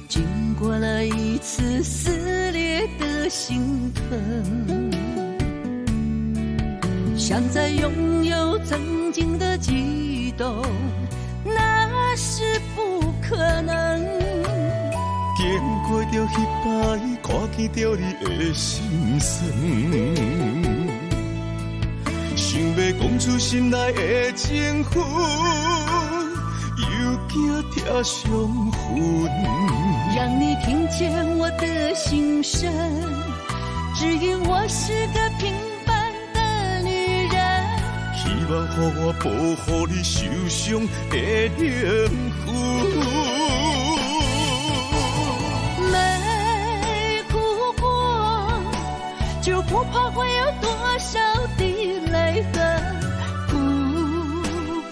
经过了一次撕裂的心疼，想再拥有曾经的悸动，那是不可能。经过着彼摆，看见着你的心酸，想要讲出心内的情绪，又惊疼伤痕。让你听见我的心声，只因我是个平凡的女人。希望予我保护你受伤的灵魂。没哭过，就不怕会有多少滴泪痕。哭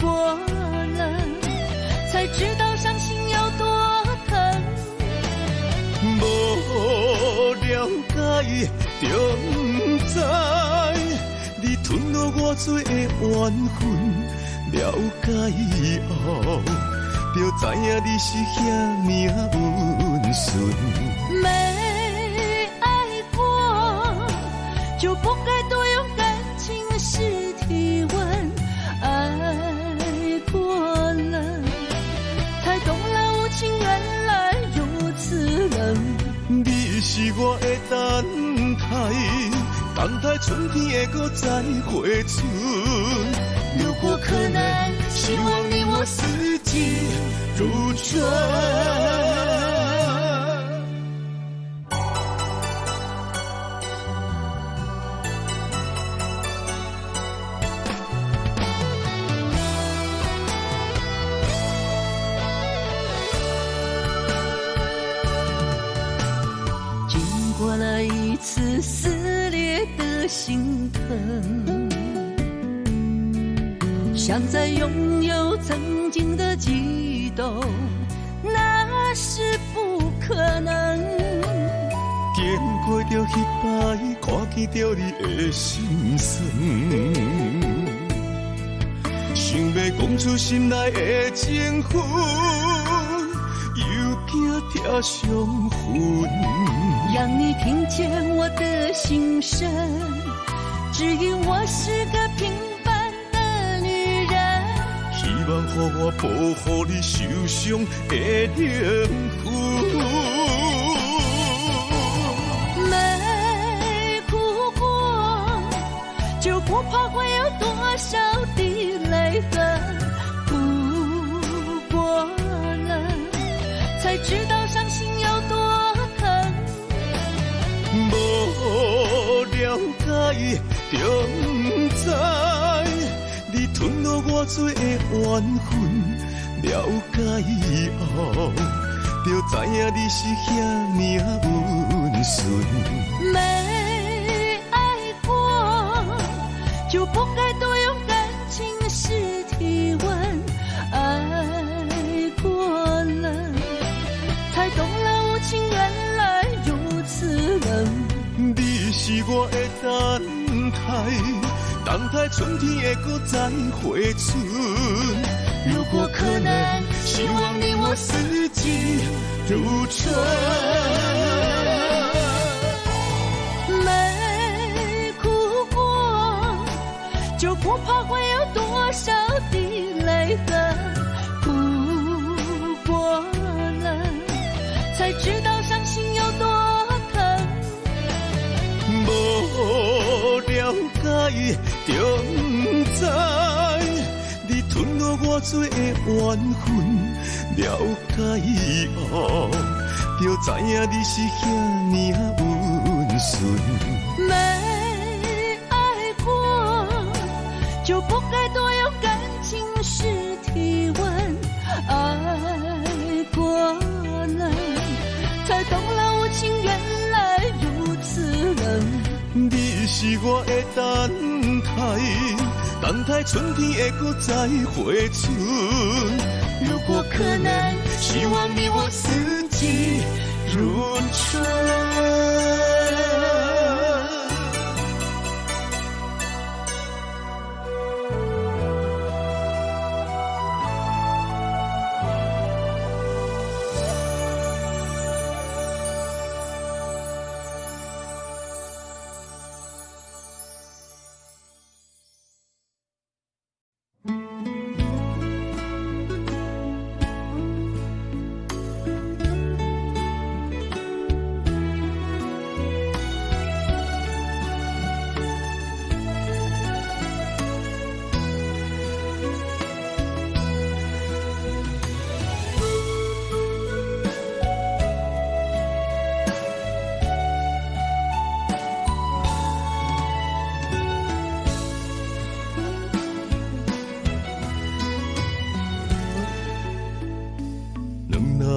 过了，才知道伤心有多疼。无了解，就不知你吞落我多的怨恨。了解以后，就知影你是遐命运顺。没爱过，就不该多用感情试体温。爱过了，才懂了无情原来如此冷。你是我的等待春天会搁再回春。如果可能，希望你我四季如春。经过了一次撕裂的心疼，想再拥有曾经的悸动，那是不可能。经过着彼摆，看见着你的心酸，想要讲出心内的情绪，又惊疼伤痕。让你听见我的心声，只因我是个平凡的女人。希望予我保护你受伤的灵魂。没哭过，就不怕会有多少滴泪痕。哭过了，才知道伤心有多疼。无了解，就不知你吞落我多的怨恨。了解以后，就知影你是遐命运顺。没爱过，就不该多用感情试体温。爱过了，才懂了无情原来如此冷。你是我的等待春天会搁再回春。如果可能，希望你我四季如春。没哭过，就不怕会有多少滴泪痕。哭过了，才知道伤心有多疼。无了解，就不知你吞落我多的怨恨。了解以后，就知影你是遐命运顺。没爱过，就不该多用感情试体温。爱过了，才懂了无情原来如此冷。你是我的等待春天会搁再回春。如果可能，希望你我四季如春。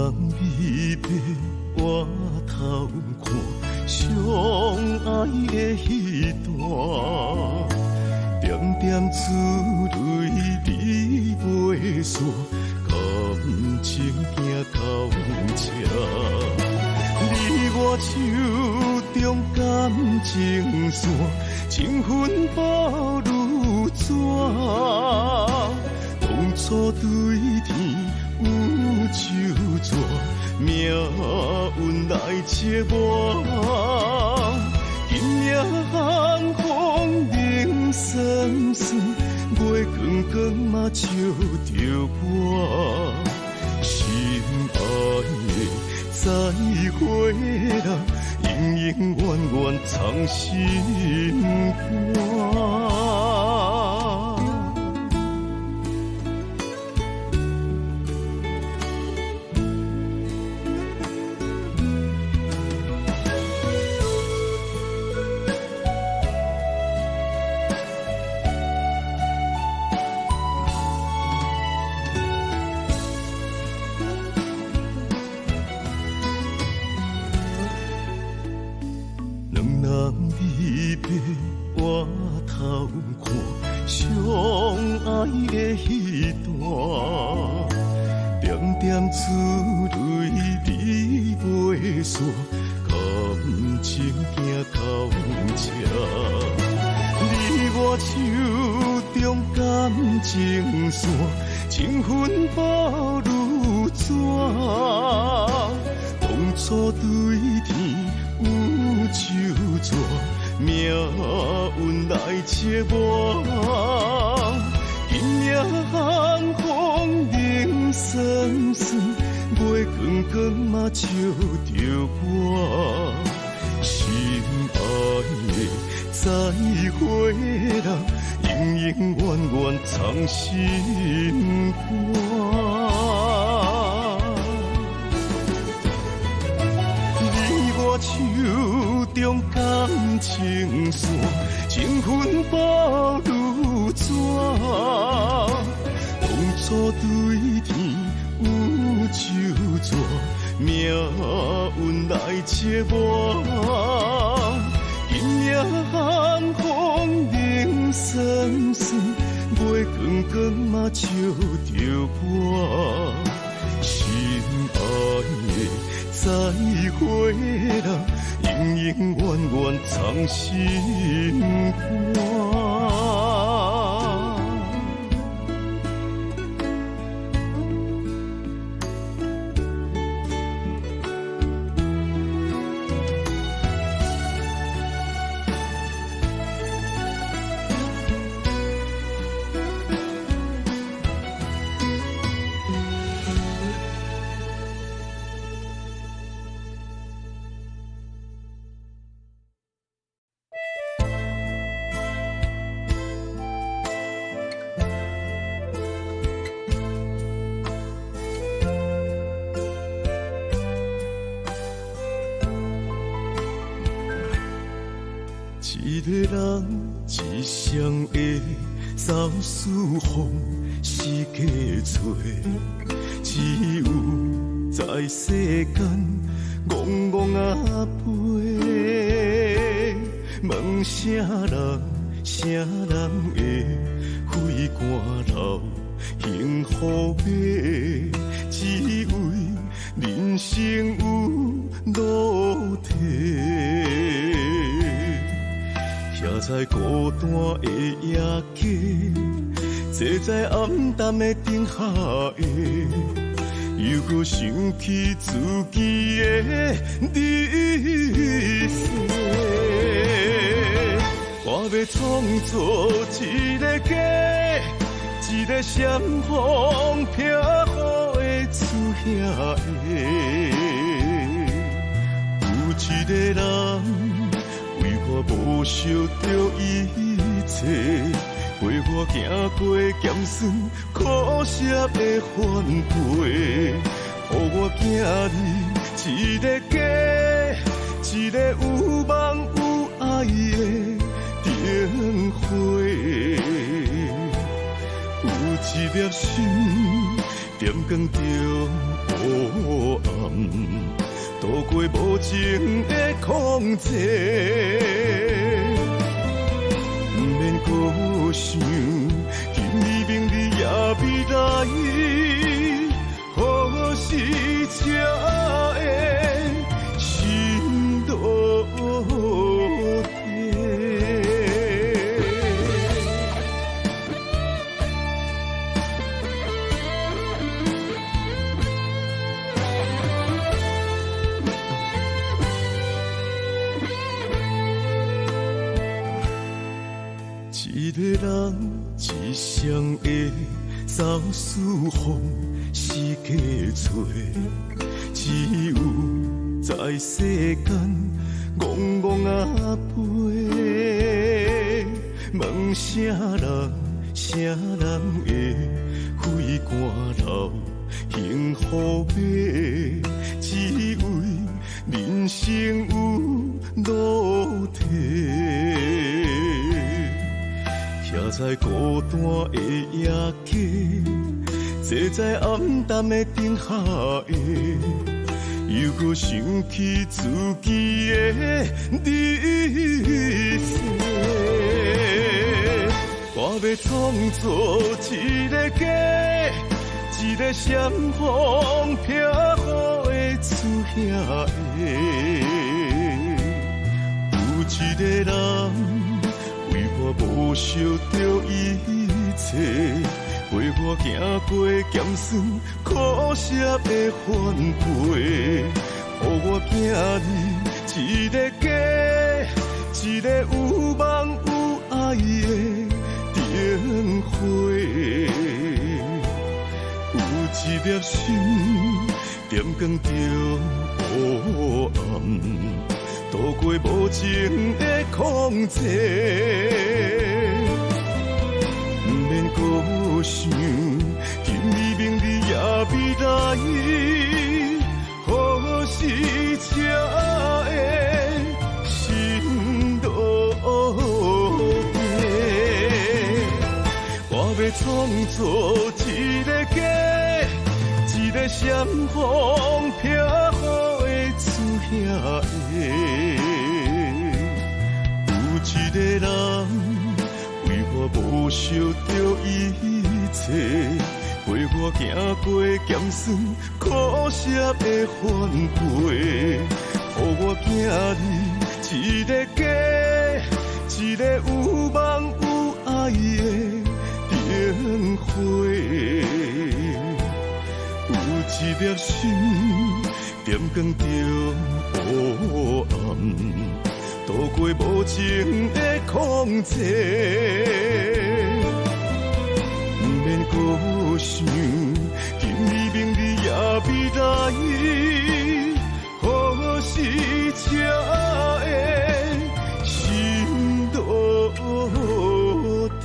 人离别，我头看相爱的彼段，点点珠泪你袂散，感情行到这。你我手中感情线，情分薄如纸。当初对天有手纸，命运来切我。今夜寒风冷酸酸，月光光嘛照着我。心爱的再会啦，永永远远藏心肝。离别，我头看相爱的彼段，点点珠泪你袂散，感情行到这。你我手中感情线，情分薄如纸。当初对天有手纸，命运来切我。今夜寒风冷酸酸，月光光嘛照着我。心爱的再会啦，永永远远藏心肝。手中感情线，情分薄如纸。当初对天有手纸，命运来切我。今夜寒风冷酸酸，月光光嘛照着我。心爱的再会啦，永永远远藏心肝。一个人一双的走四方是假找，只有在世间戆戆啊飞。问啥人会费汗流幸福的？只为人生有路途。徛在孤单的夜街，坐在暗淡的灯下的，又搁想起自己的日世。我要创造一个家，一个闪风飘雨的厝遐的，有一个人。为我无惜着一切，陪我行过咸酸苦涩的反背，予我囝儿一个家，一个有梦有爱的灯火。有一粒心踮光中黑暗，度过无情的空际，不免搁想，今日明日也未来，何时才会心落地？一个人一双的走四方四界找，只有在世间戆戆啊飞。问啥人会费汗流幸福买？只为人生有路途。徛在孤单的夜街，坐在暗淡的灯下的，又搁想起自己的日子。我要创造一个家，一个闪风飘雨的厝遐的，有一个人。为我无惜着一切，陪我行过咸酸苦涩的反背，予我囝儿一个家，一个有梦有爱的灯火，有一粒心点光中黑暗。度过无情的空际，不免搁想，今日明日也未来，何时才会心落地？我要创造一个家，一个闪风飘雨的厝遐的。有一个人为我无惜着一切，陪我行过咸酸苦涩的反背，予我囝儿一个家，一个有梦有爱的灯火，有一粒心点光中黑暗。度过无情的空际，不免搁想，今日明日也未来，何时才会心落地？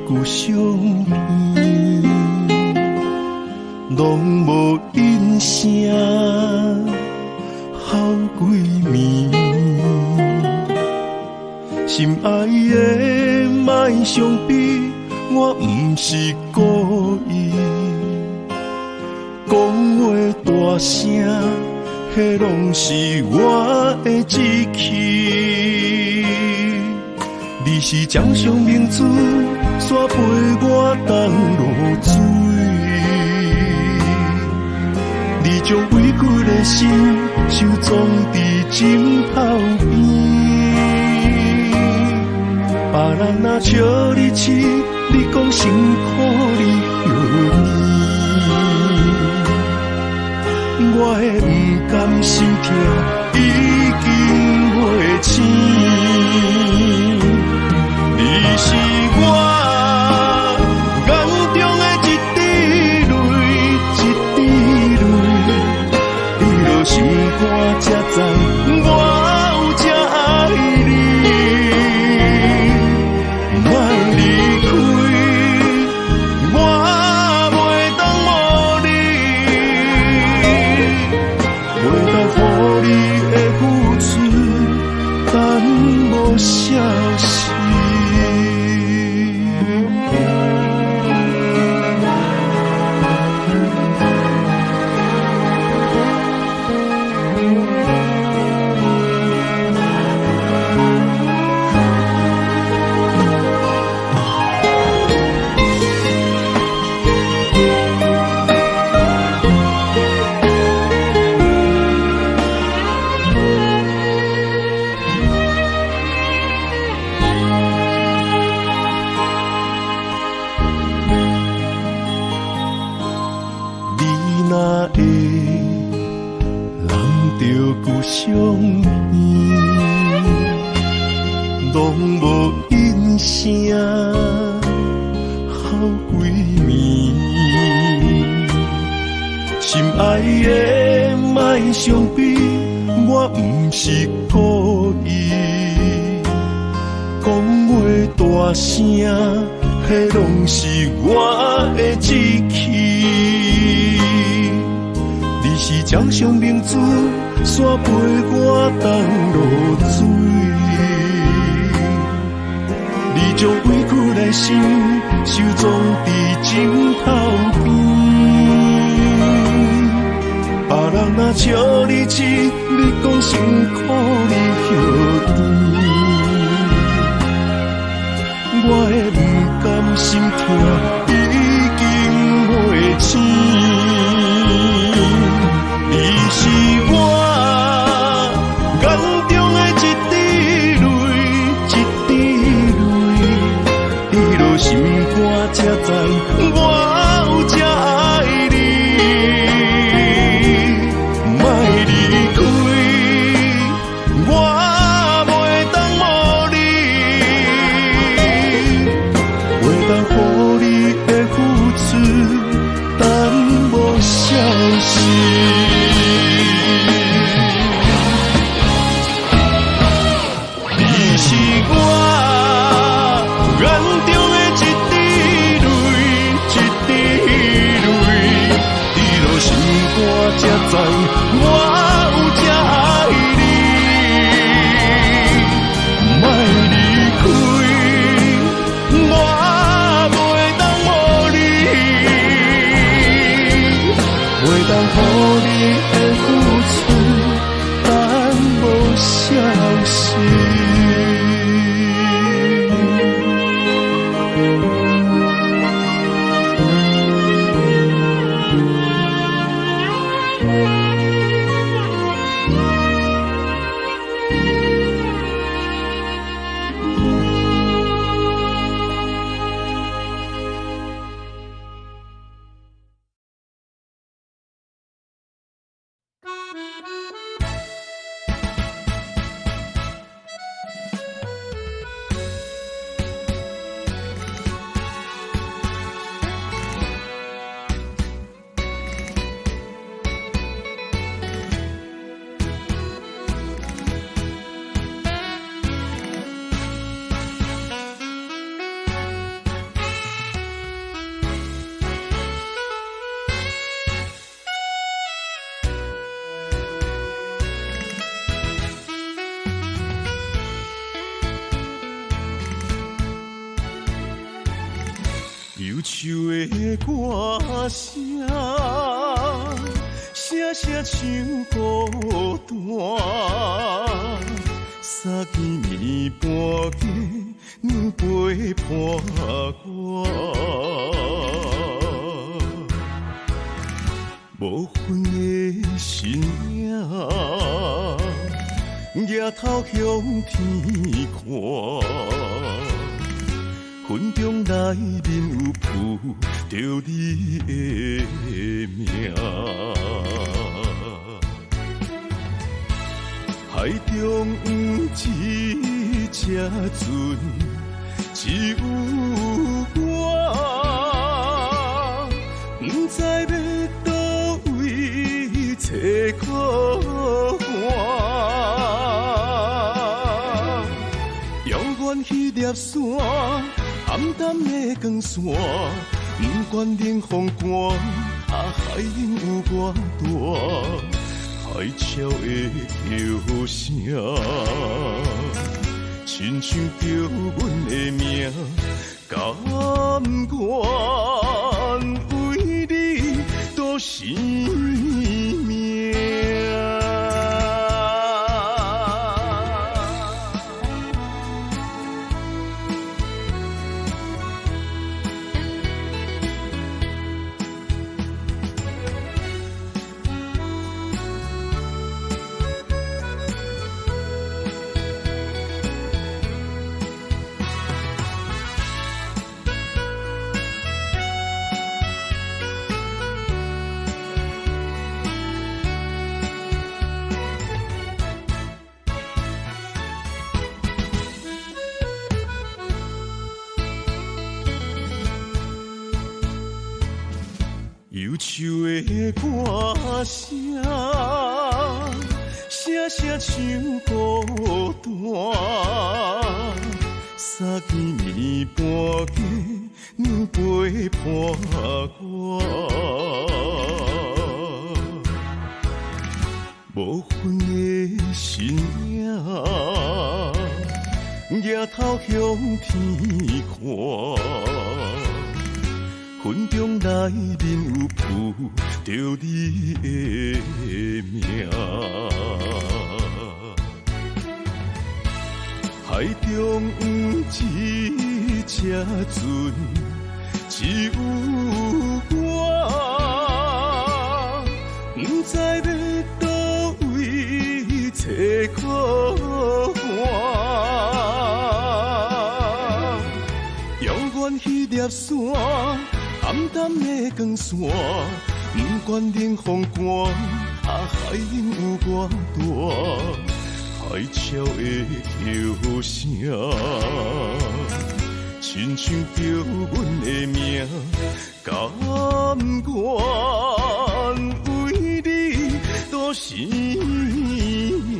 故乡边，拢无音声，好几暝。心爱的，莫伤悲，我不是故意。讲话大声，迄拢是我的志气。你是掌上明珠，煞陪我东落水。你将委屈的心收藏伫枕头边，若笑你痴，你讲辛苦你著念，我的不甘心痛已经袂醒。你是我眼中的一滴泪，一滴泪，你若心肝才知我有这爱你。莫离开，我袂当无你，袂当予你的付出等无消息。相依，拢无因声好几暝，心爱的莫伤悲，我不是故意，讲话大声，迄拢是我的志气。你是掌上明珠，伞陪我等落水，你将委屈来心收藏伫枕头边。别人若笑你痴，你讲辛苦你著甜。我的不甘心痛已经袂醒。你是我眼中的一滴泪，一滴泪，你落心肝才知我有这爱你。莫离开，我袂当无你，袂当予你的付出等无消息。我才知我有这爱你，莫离开，我袂当无你，袂当予你的付出等无消息。忧愁的歌声，声声像孤单。三更暝半夜，陪伴我。无魂的身影，抬头向天看。云中内面有浮着你的名，海中有一只船，只有我，不知要倒位找靠岸。遥远迄粒山，暗淡的光线，不管冷风寒，海涌有偌大。海潮的叫声，亲像叫阮的名，甘愿为你赌生命。忧愁的歌声，声声像孤单。三更暝半夜，娘陪伴我。无魂的身影，抬头向天看。云中内面有浮着你的名，海中有一只船，只有我，不知要倒位找靠岸。遥远迄粒山，暗淡的光线，不管冷风寒，海涌有偌大。海潮的叫声，亲像叫阮的名，甘愿为你赌生命。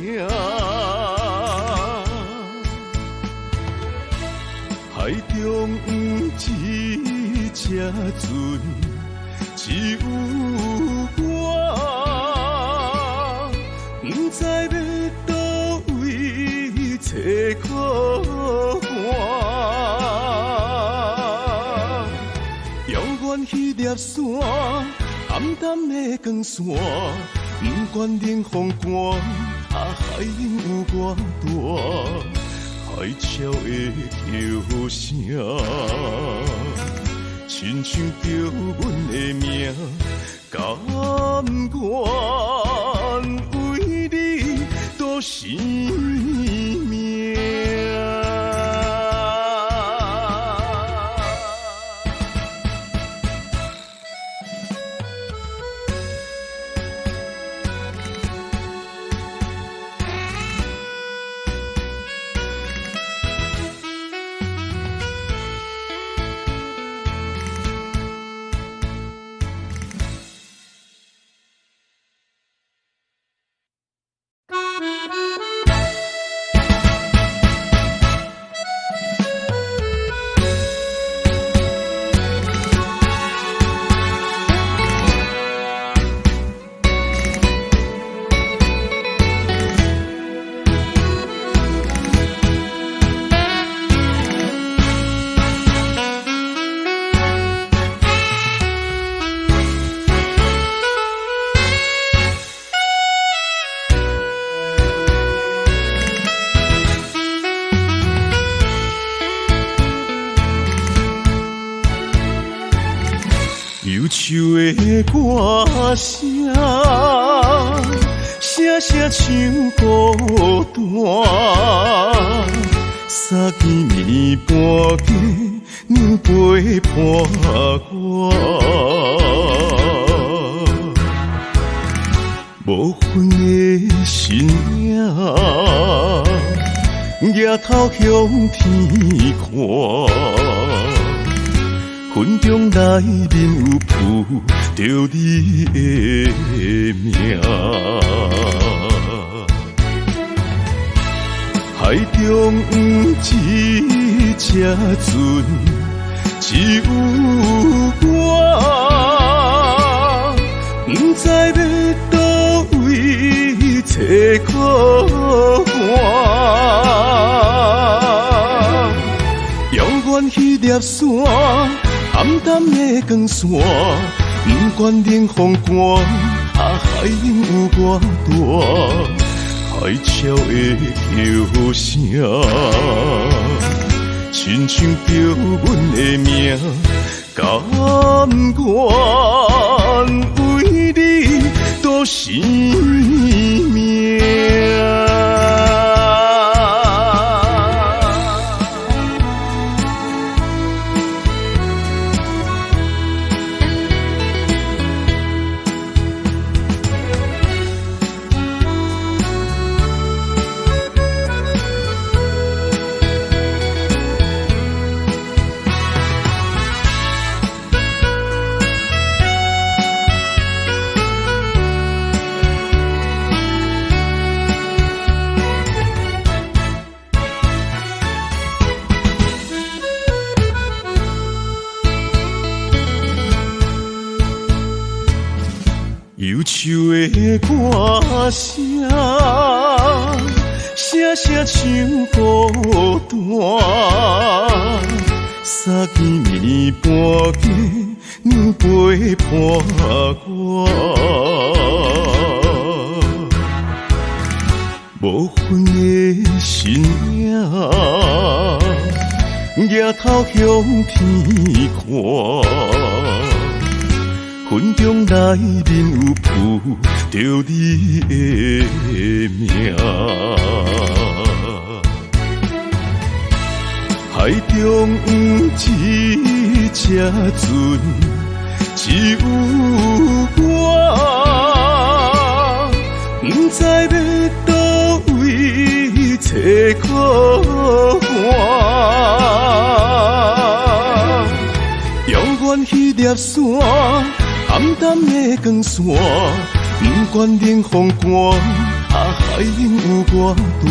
海中有一只船，只有我，不知要倒位找靠岸。遥远迄粒山，暗淡的光线，不管冷风寒，海涌有偌大。海潮的叫声，亲像叫阮的名，甘愿为你赌生命。忧愁的歌声，声声像孤单。三更暝半夜，陪伴我。无分的身影，抬头向天看，云中来面有浮着你的名。海中一只船，只有我，不知要倒位找靠岸。遥远迄粒山，暗淡的光线，不管冷风寒，海涌有偌大。海潮的叫声，亲像叫阮的名，甘愿为你赌生命。忧愁的歌声，声声像孤单。三更暝半夜，陪伴我。无分的身影，抬头向天看。云中来面有浮着你的名，海中一只船，只有我，不知要倒位找靠岸。遥远迄粒山，暗淡的光线，不管冷风寒，海涌有偌大。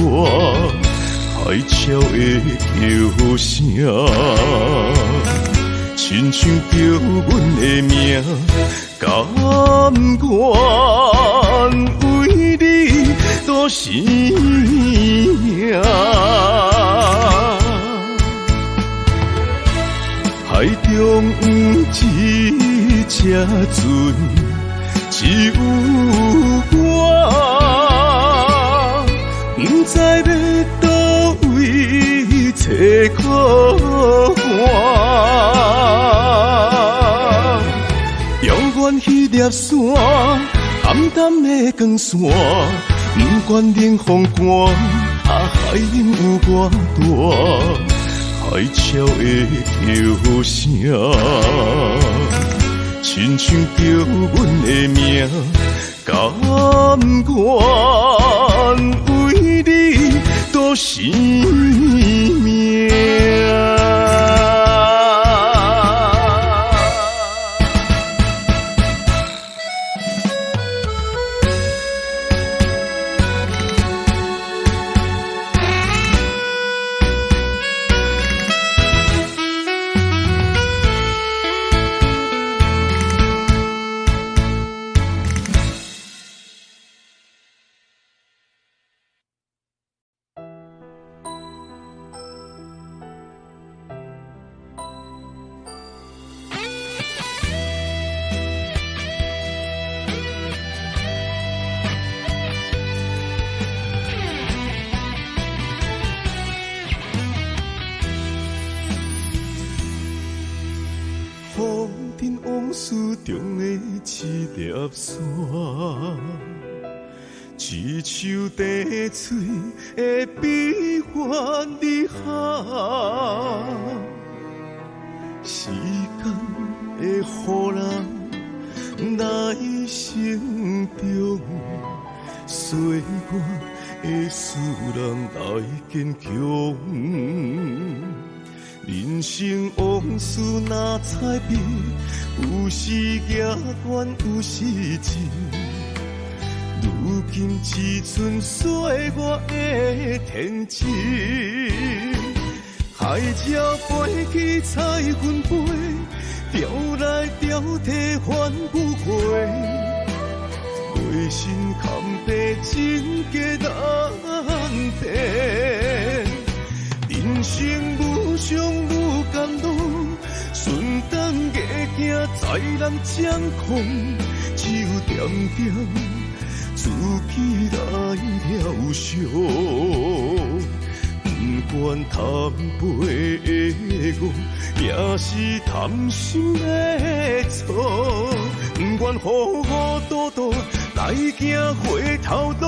海潮的叫声，亲像叫阮的名，甘愿为你赌生命。海中一只船，只有我，不知要倒位找靠岸。遥远迄粒山，暗淡的光线，不管冷风寒，海涌有偌大。海潮的叫声，亲像叫阮的名，甘愿为你赌生命。中的一粒沙，一手滴水会比我厉害。予人来成长，随我的使人来坚强。人生往事若彩笔，有时也怨，有时真。如今只剩岁月的天真。海鸟飞去彩云飞，钓来钓去反不回。内心坎坷真价难辨，人生愈伤愈甘露，顺当硬行在人掌控，只有点点自己来疗伤。不管贪杯的我，也是贪心的错。不愿糊糊涂涂来行回头路。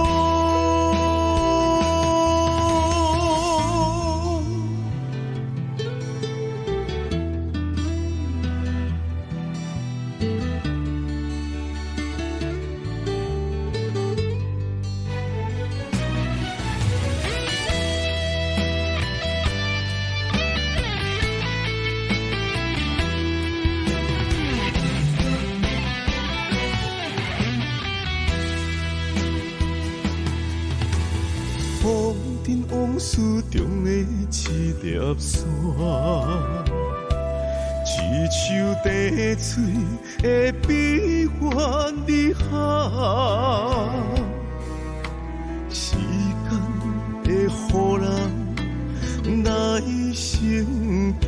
风尘往事中的一粒沙，一手滴水的悲欢离合，时间会予人来成长，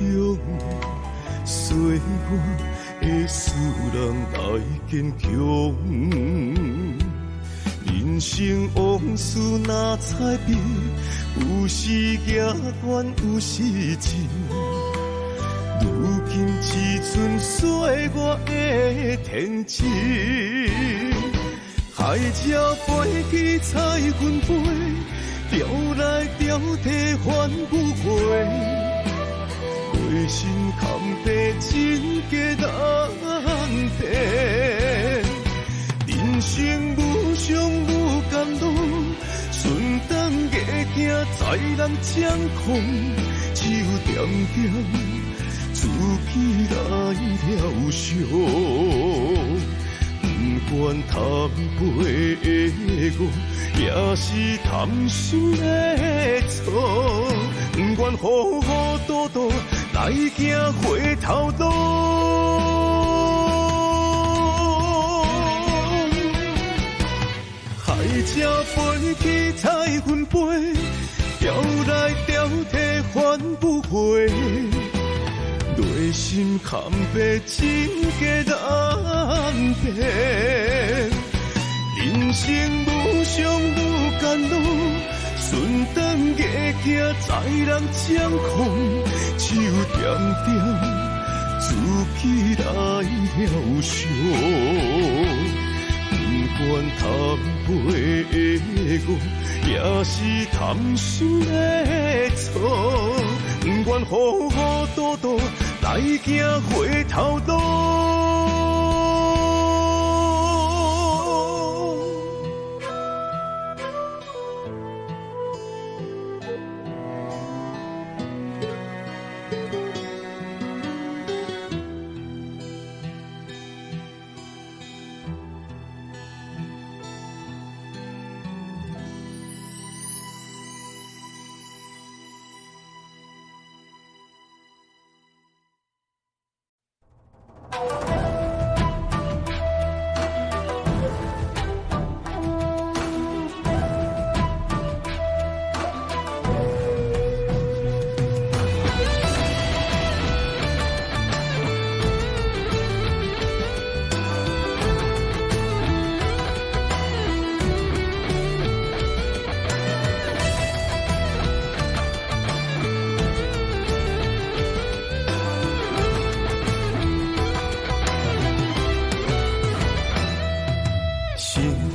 随我的使人来坚强。人生往事若彩笔，有时也怨，有时真。如今只剩岁月的天真。海鸟飞去彩云飞，钓来钓去反不回。内心坎坷真价难辨，人生愈伤愈甘露，顺当硬行在人掌控，只有点点自己来疗伤。不管贪杯的我，也是贪心的错。不愿糊糊涂涂来行回头路。海鸟飞去彩云飞，钓来钓去反不回。内心坎坷真价难辨，人生愈伤愈甘露，顺当硬行在人掌控，只有点点自己来疗伤。不管贪杯的我，也是贪心的错。不愿糊糊涂涂来行回头路。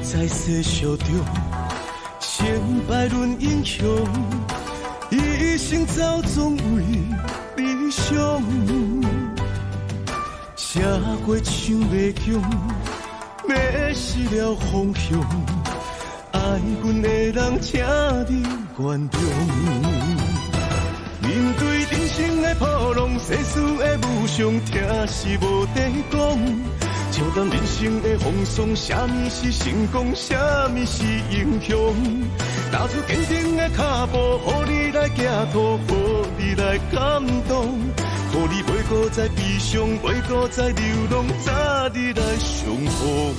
在世俗中，成败论英雄，一生走总为理想。写过唱袂强，迷失了方向。爱阮的人，请你原谅。面对人生的波浪，世事的无常，听是无地讲。笑谈人生的风霜，啥物是成功，啥物是英雄？踏出坚定的脚步，予你来行途，予你来感动，予你袂搁再悲伤，袂搁再流浪，早日来相逢。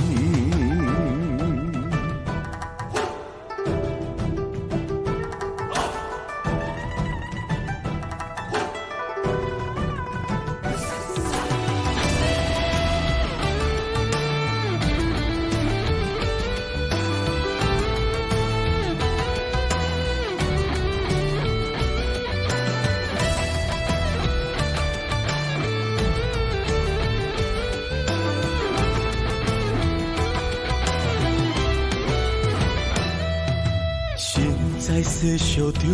在世俗中，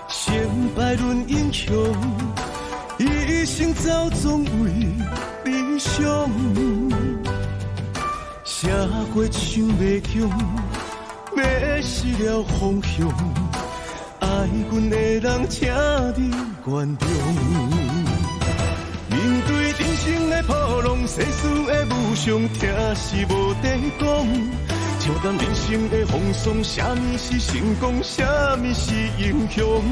成败论英雄，一生走总为理想。写过唱袂强，迷失了方向。爱阮的人，请你原谅。面对人生的波浪，世事的无常，听是无地讲。笑谈人生的风霜，啥物是成功，啥物是英雄？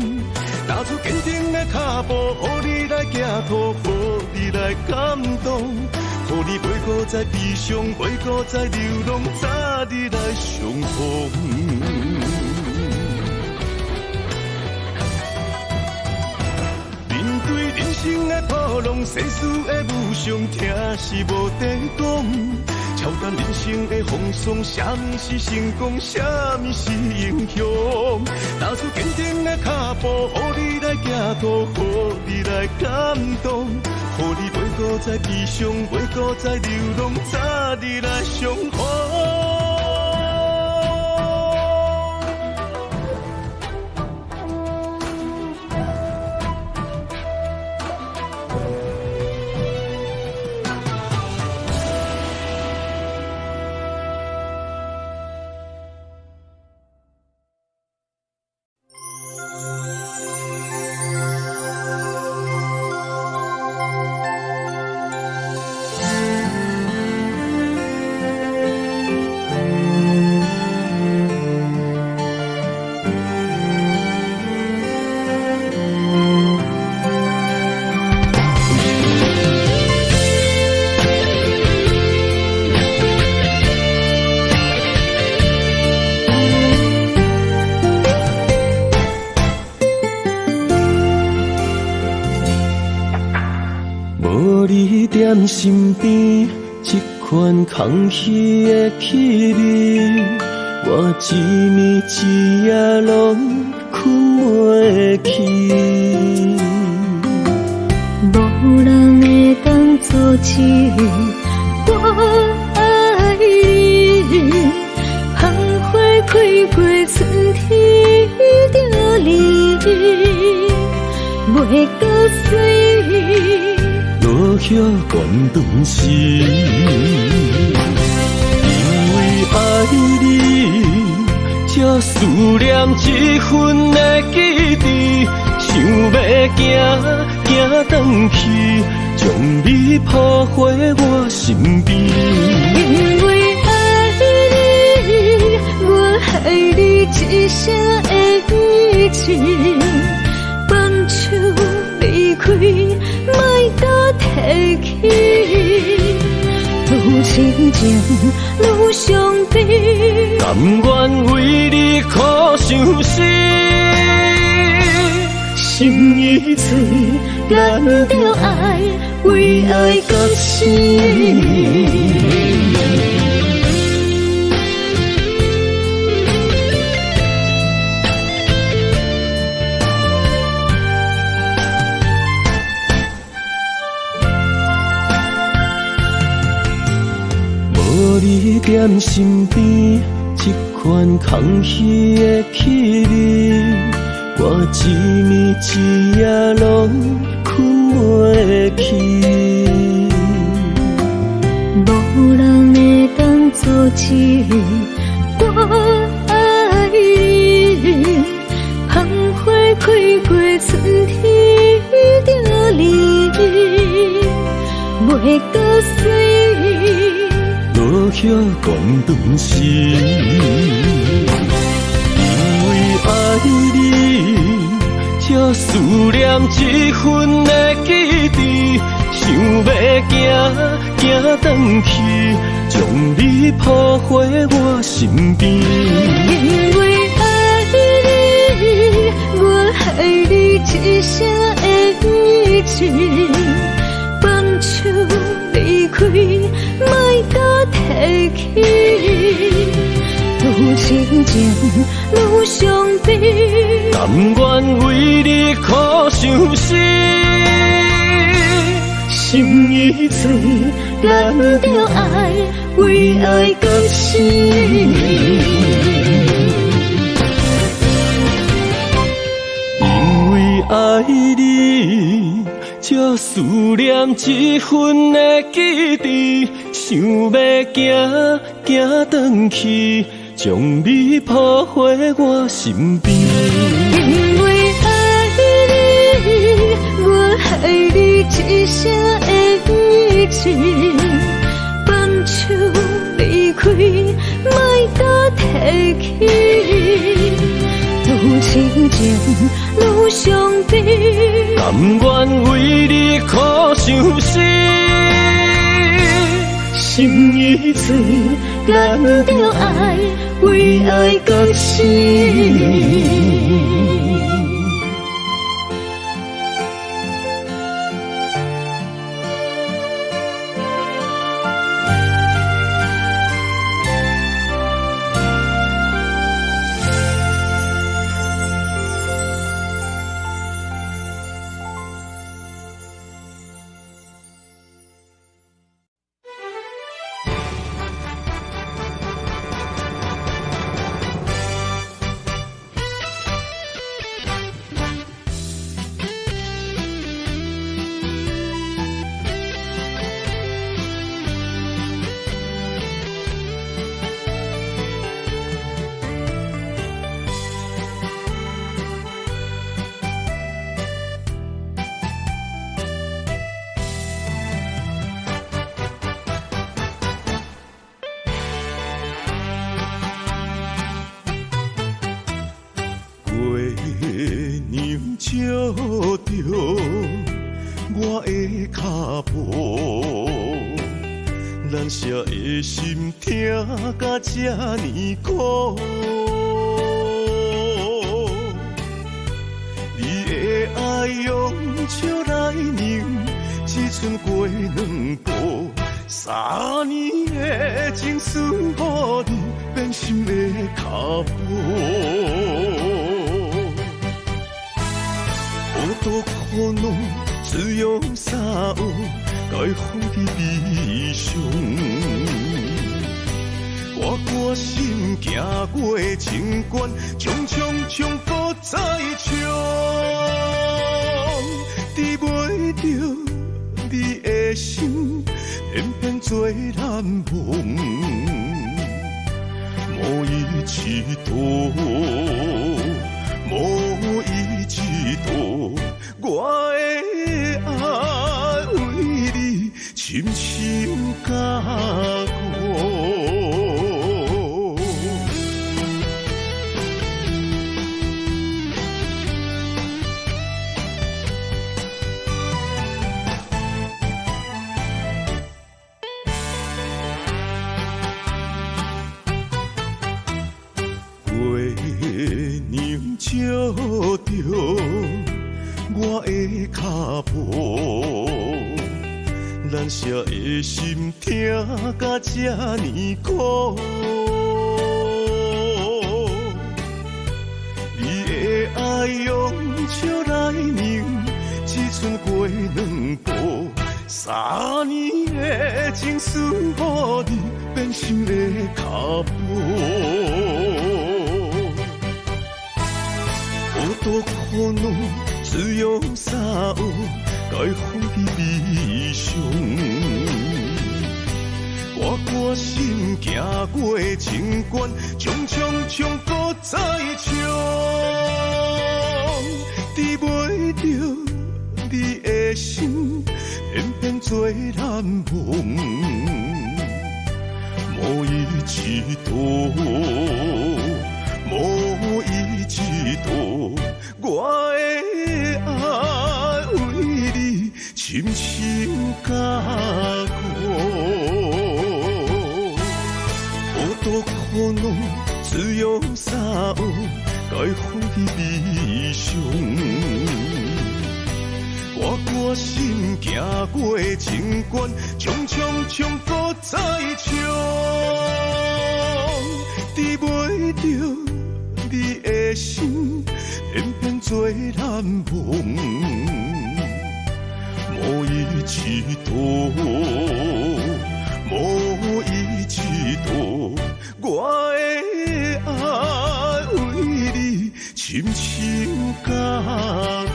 踏出坚定的脚步，予你来行途，予你来感动，予你袂搁再悲伤，袂搁再流浪，早日来相逢。面对人生的波浪，世事的无常，听是无地讲。笑谈人生的风霜，啥物是成功，啥物是英雄？踏出坚定的脚步，予你来行途，予你来感动，予你袂搁再悲伤，袂搁再流浪，早日来相逢。身边这款空虚的气味，我一暝一夜拢困袂去。无人会当阻止我爱你，芳花开过春天就离，袂搁水。落叶断肠时，因为爱你，才思念这份的记忆，想要行回去，将你抱回我身边。因为爱你，我爱你一生的意志，放手离开，莫再提起。愈亲情愈伤悲，甘愿为你苦相思。心已碎，咱着爱，为爱到死。无你踮身边，这款空虚的气味，我一暝一夜拢困袂去。情，我爱你。芳花开过春天就离，袂搁水。落叶讲断时，因为爱你，才思念这份的记忆，想要行转去，将你抱回我身边。因为爱你，我爱你一声的语气，放手离开，莫搁提起。愈亲情愈伤悲，甘愿为你苦伤心。心已醉，咱着爱，为爱到死。因为爱你，才思念这份的记忆，想要行转去，将你抱回我身边。因为爱你，我爱你一声的语气，放手离开，莫搁提起。愈亲情愈伤悲，甘愿为你苦伤心。心已醉，咱着爱，为爱到死。照着我的脚步，咱舍的心痛甲这呢苦。你的爱用笑来凝，只剩过两步。3年的情思，予你变心的脚步。好多苦恼，只用三有，该放伫悲伤。我关心行过情关，重复再唱，治袂着你的心，偏偏做难忘，无伊一度，无伊一度。我的爱为你深深加固。月亮照着我的脚步，咱舍的心痛甲这呢苦。你的爱用笑来凝，只剩过两步。3年的情思，予你变心的脚步。好多苦恼，只用三有，该放伫悲伤。我决心行过情关，冲冲冲，搁再冲，治袂着你的心，偏偏做难忘，无依之道，无依之道，我的爱为你深深加固。多苦恼，只有三恶，该予你悲伤。我决心行过情关，冲冲冲，搁再冲，治袂着你的心，偏偏做难忘，无依之道。无依之道，我的爱为你深深加固。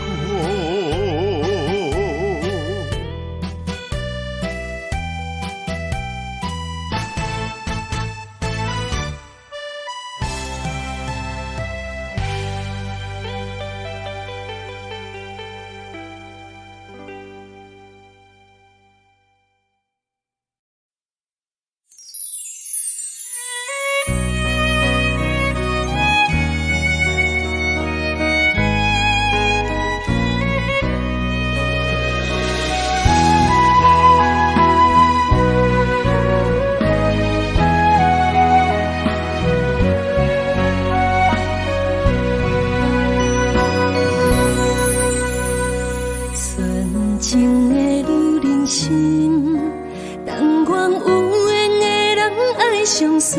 相随，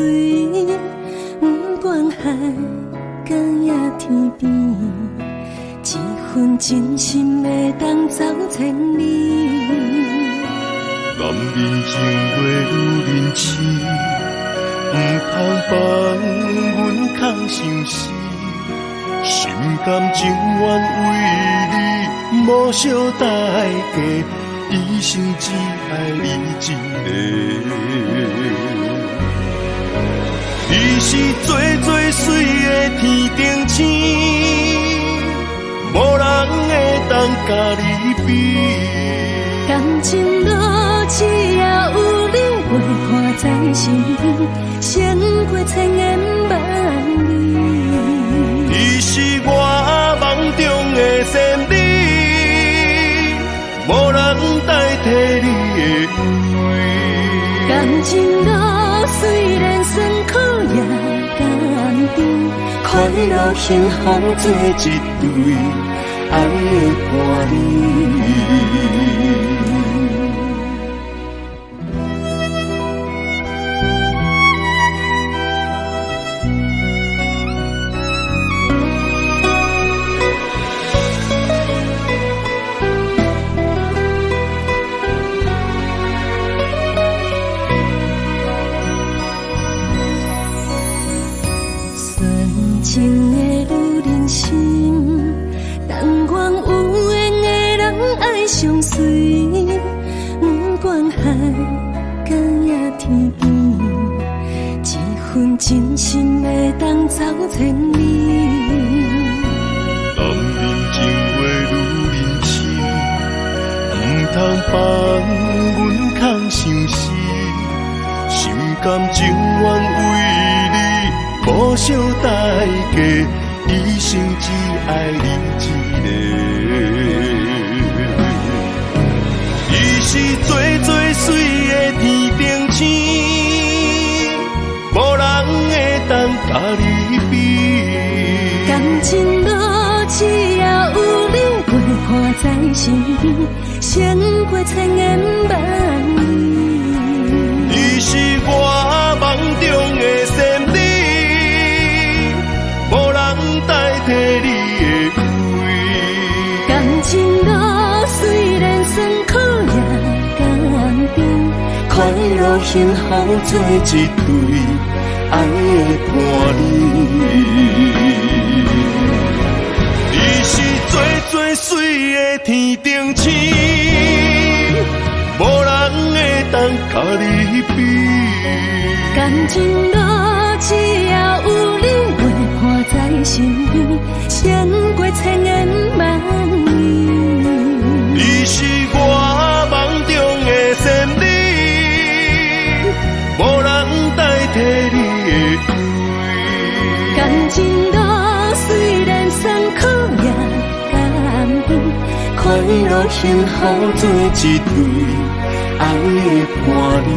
不管海角也天边，一份真心会当走千里。男人情话女人痴，不通放阮空心事，心甘情愿为你无小代价，一生只爱你一个。你是最最水的天顶星，无人会当甲你比。感情路只要有你陪伴在身边，胜过千言万语。你是我梦中的仙女，无人代替你的位。感情路虽然酸苦也甘甜，快乐幸福做一对，爱的伴侣。情的女人心，但愿有缘的人爱相随，不管海角也天边，一份真心会当走千里。男人情话女人痴，不通放阮空心事，心甘情愿为你。无小代价，一生只爱你一个。你是最最水的天顶星，无人会当甲你比。感情路只要有你陪伴在身边，胜过千言万语。你是我梦中的仙女。代替你的位，感情路虽然酸苦也甘甜，快乐幸福做一对，爱的伴侣。你是最最水的天顶星，无人会当甲你比。感情路只要有你陪伴在身边，胜过千言万语。你是我梦中的仙女，无人代替你的位。感情路虽然酸苦也甘甜，快乐幸福做一对爱的伴侣。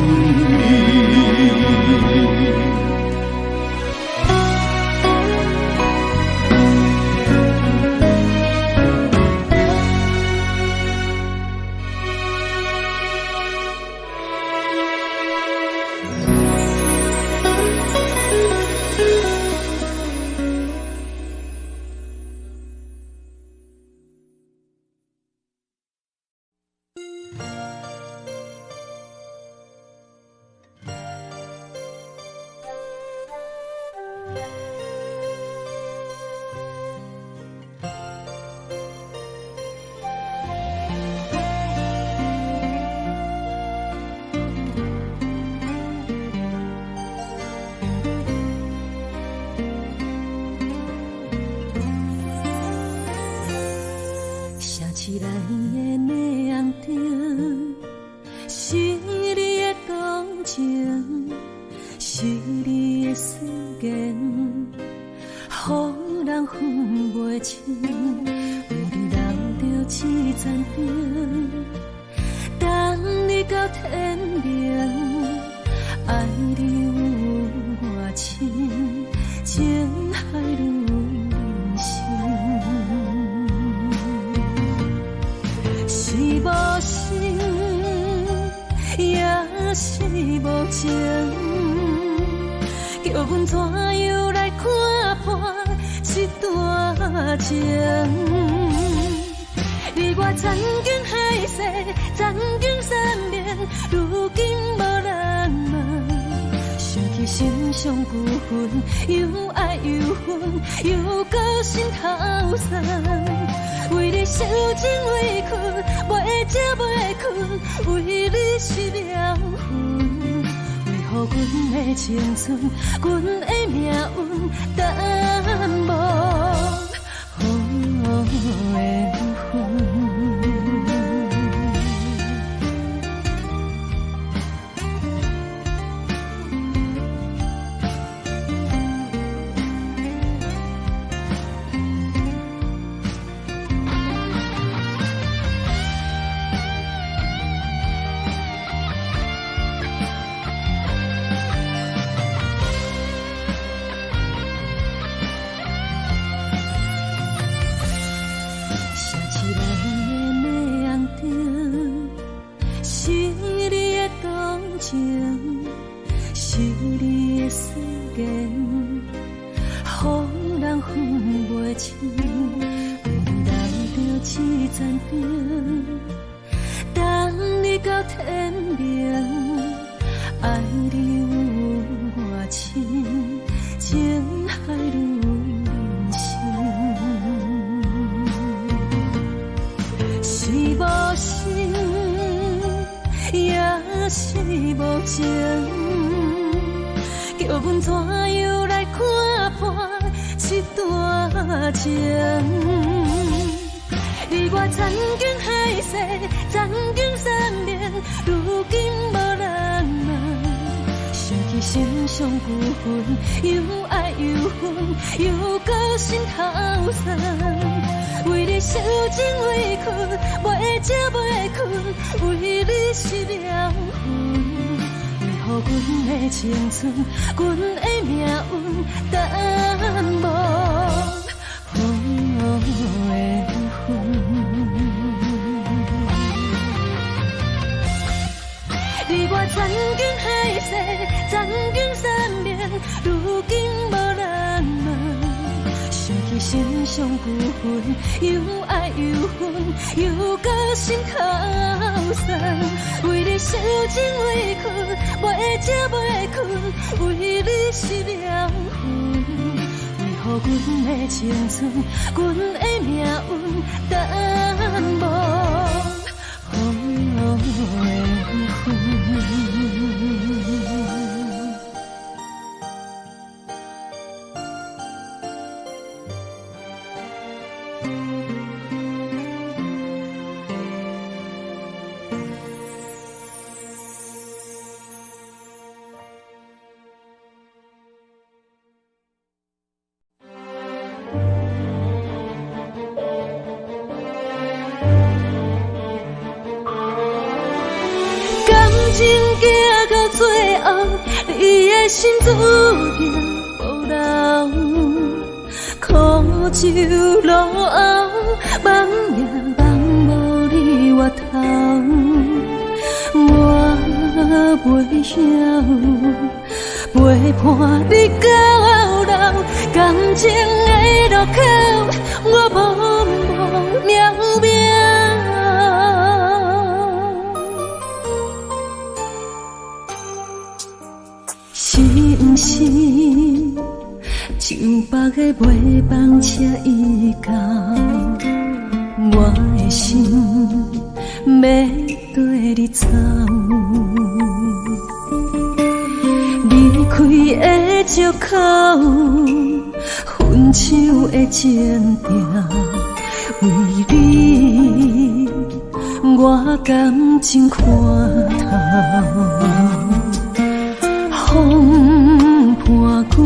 起来的亮灯，是你的感情，是你的思念，予人分袂清。为你留着一盏灯，等你到天明。爱你有偌深，情海有人心。是无心，也是无情，叫阮怎样来看破这段情？你我曾经海誓，曾经缠绵，如今无人问。想起心上旧恨，又爱又恨，又搁心头酸。为你受尽委屈，袂食袂困，为你失了魂。为何阮的青春，阮的命运，等无好缘分？是你的思念，予人分袂清。为你留着一盏灯，等你到天明。爱你有偌深，情海有人心。是无心，也是无情。叫阮怎样来看破这段情？你我曾经海誓，曾经缠绵，如今无人问。想起心上旧恨，又爱又恨，又搁心头酸。为你受尽委屈，袂食袂困，为你失了魂。阮的青春，阮的命运，等无好缘分。你我曾经海誓，曾经缠绵，如今无人问。想起心上旧恨，又爱又恨，又搁心头酸。为你受尽委屈，袂食袂困，为你失了魂。为何阮的青春，阮的命运，等无好缘？情行到最后，你的心注定无留。苦酒路后，梦也梦无你回头。我袂晓陪伴你到老，感情的路口，我茫茫渺渺。是毋是就别个袂放车伊到，我的心要跟你走。离开的借口，分手的前定，为你我感情看透。风伴过，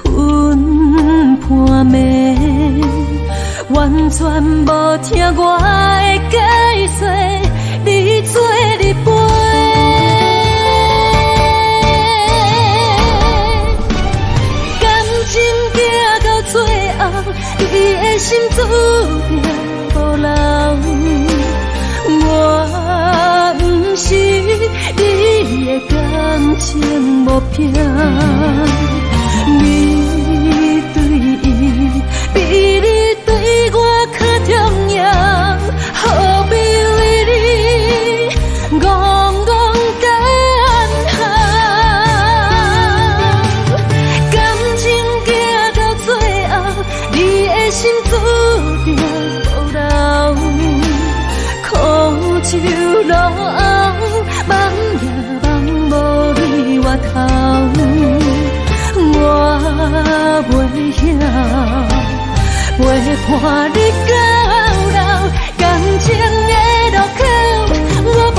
云伴暝，完全无听我的解说，你做你陪。感情行到最后，你的心注定无留。我不是你的感情目标，你对伊比你对我较重要，何必为你戆戆干行？感情行到最后，你的心注定无留。苦酒路后，梦也梦无你回头。我袂晓陪伴你到老，感情的路口，我茫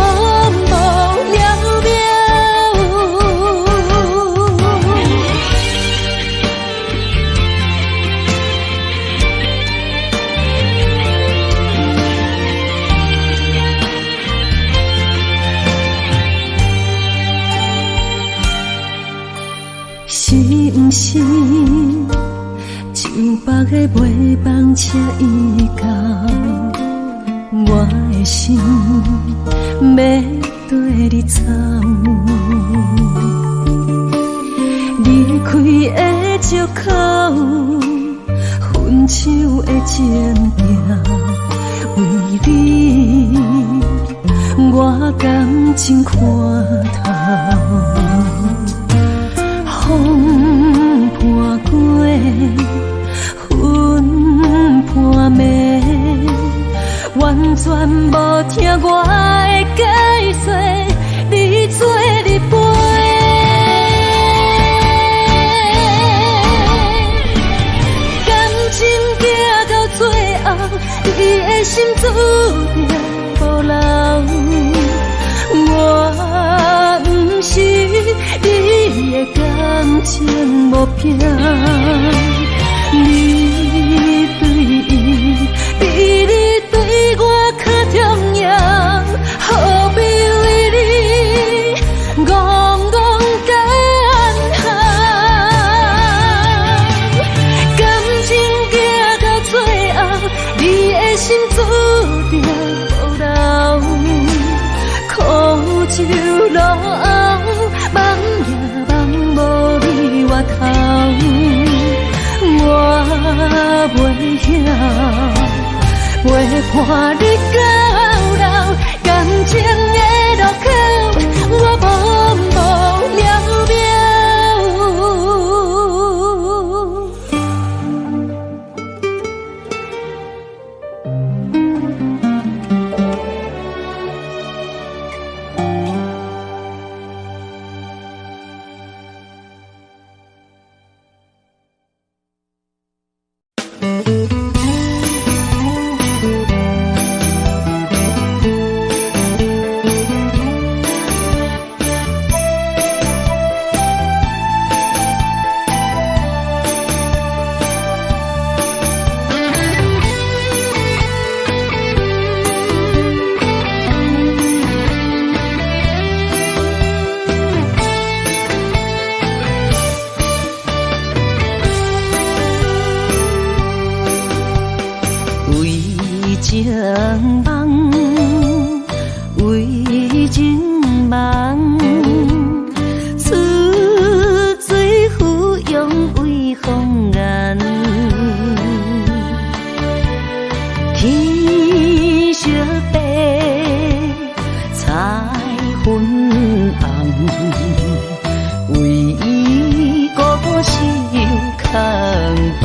茫渺渺。是毋是就别个袂放车伊到，我的心要跟你走。离开的借口，分手的前定，为你我感情看透。风伴过，云伴暝，完全无听我的解说，你做你陪。感情行到最后，你的心注定无留。我不是你的感情目标，你对伊比你对我较重要，何必为你戆戆干行？感情行到最后，你的心注定无留。苦酒路后，梦也梦无你回头。我袂晓陪伴你到老，感情的路口，我茫茫渺渺。梦，为情梦，似水芙蓉为风颜，天色白，彩云红，为伊孤单守空房。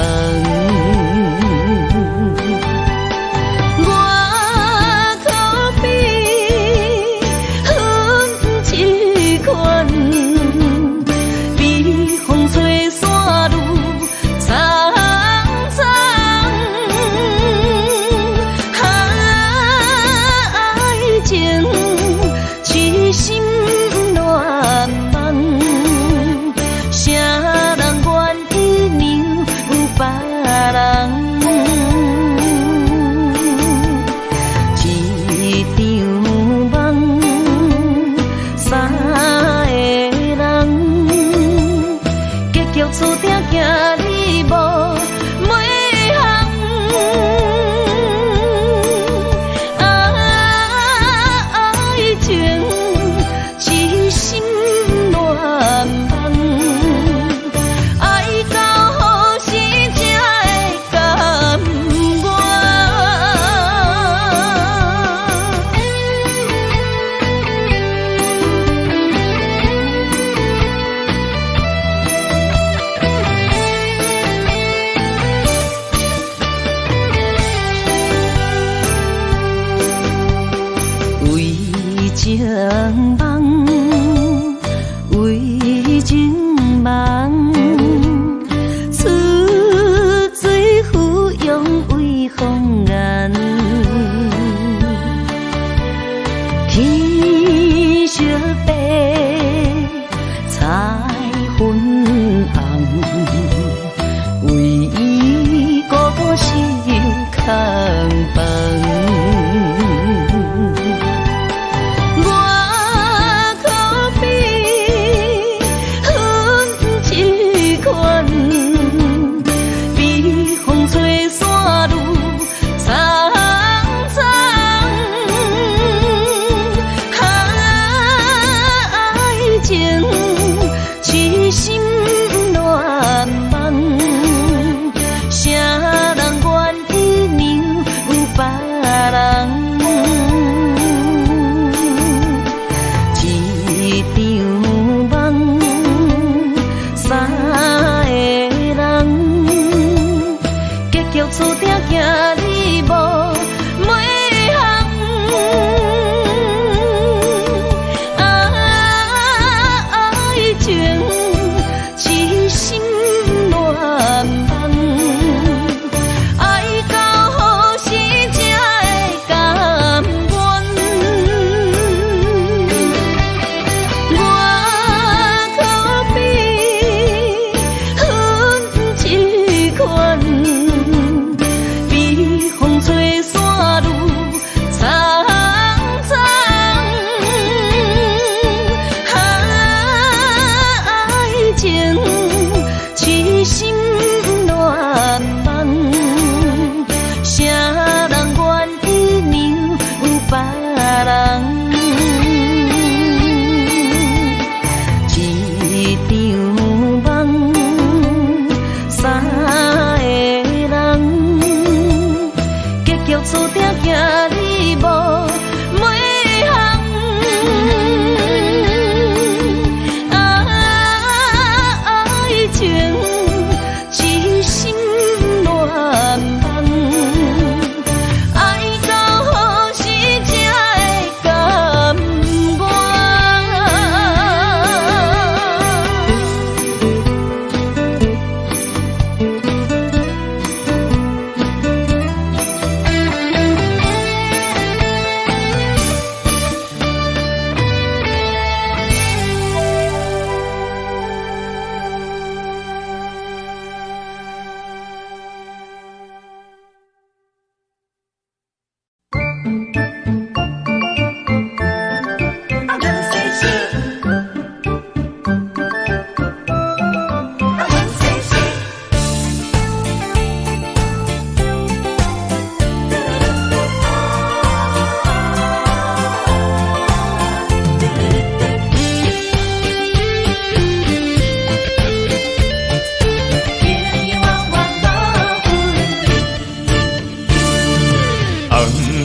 情梦，为情梦，似水芙蓉为风颜，天色白，彩云红，为伊孤单守空房。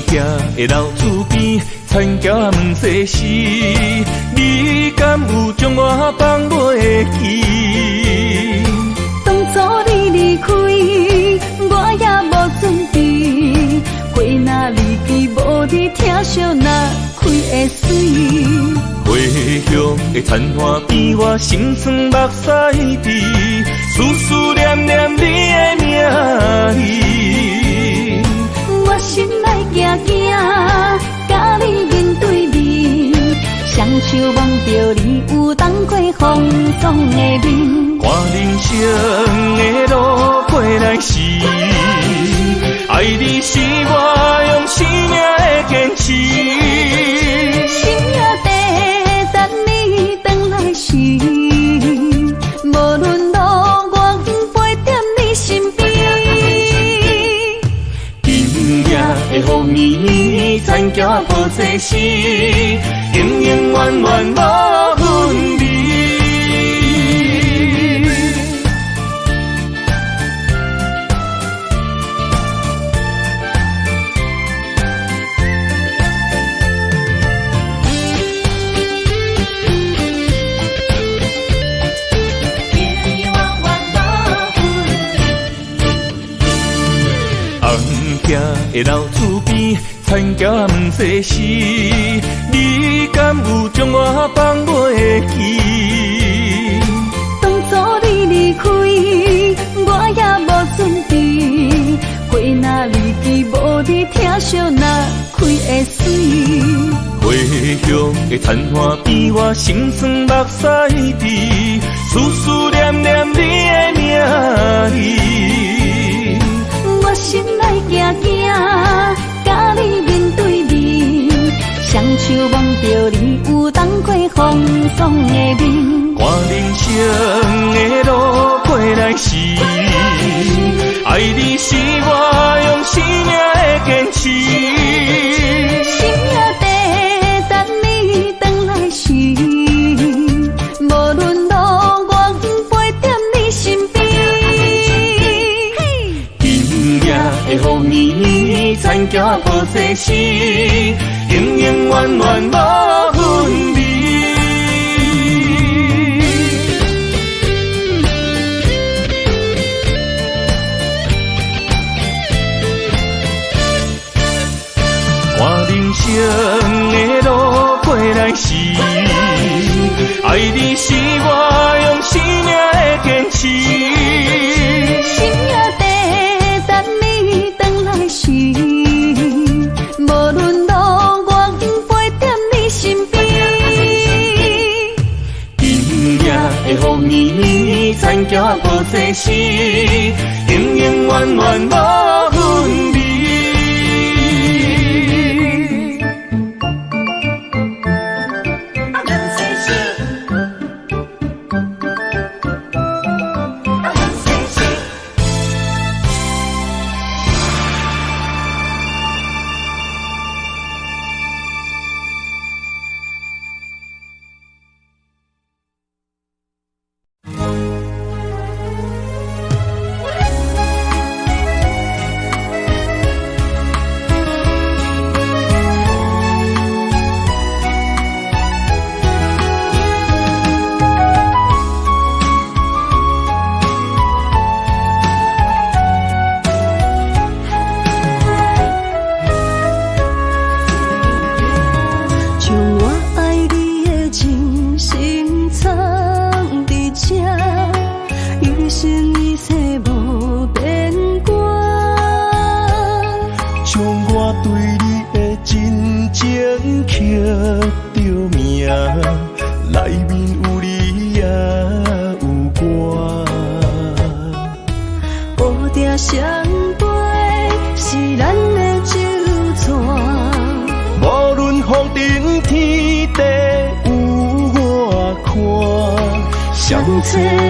行的老厝边，田埕问世事，你敢有将我放袂记？当初你离开，我也无准备，花若离枝无你疼惜，哪开会水？花香的田花边，我心酸目屎滴，思思念念你的名字。我心内惊惊，甲你面对面，双手望着你有当过风霜的面。看人生的路过来时，爱你是我用生命的坚持。心也地等你回来时，无论路我陪在你身边。今夜的雨暝，田埕抱世事，永永远远无分离。行的老厝边，田埕问世事，你敢有将我放袂记？当初你离开，我也无准备，花若离枝无你疼惜，哪开会水？花香的田花边，我心酸目屎滴，思思念念你的名字。我心内惊惊，甲你面对面，双手望着你有当过风霜的面。看人生的路过来时，爱你是我用生命的坚持。心也地等你回来时，无论路我陪在你身边。今夜的雨暝，田埕抱世事，永永远远无分离。看人生的路过来时，爱你是我用生命的坚持。心也地等你回来时，无论路我陪在你身边。今夜的雨暝，田埕抱世事，永永远远无分离。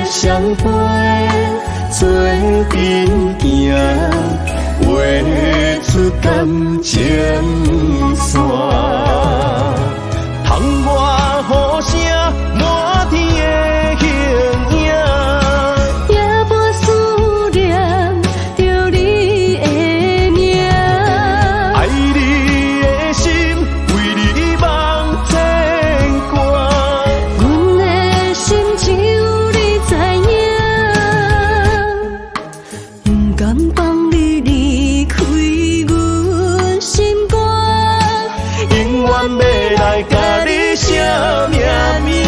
相陪做阵行，画出感情线。窗外雨声满天的形影，也无思念着你的名。爱你来甲你写命名。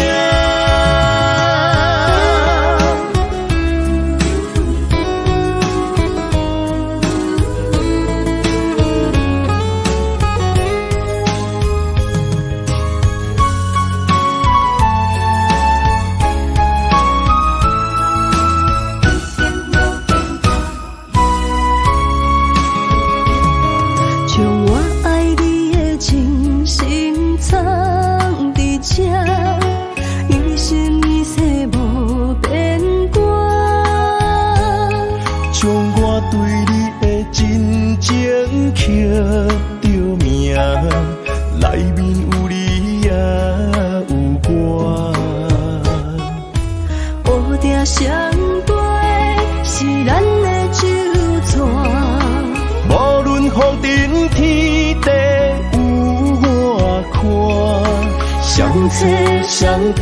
相陪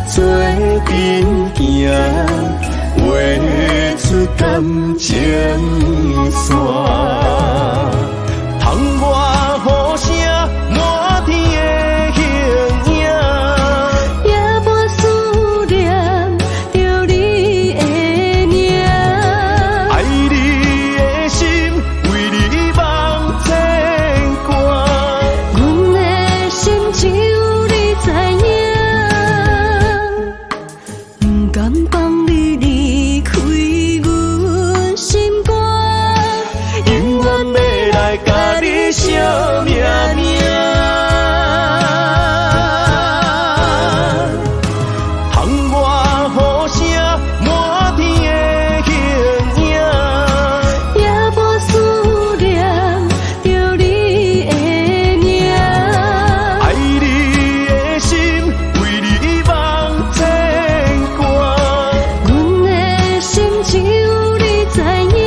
做阵行，画出感情线。窗外雨声满天的形影，也无思念着你的名。爱你的心为你梦牵挂，阮的心只有你知影。不甘放你离开阮心肝，永远要来甲你写命名。窗外雨声满天的形影，也无思念着你的名。爱你的心为你梦牵挂，阮的心只有你知影。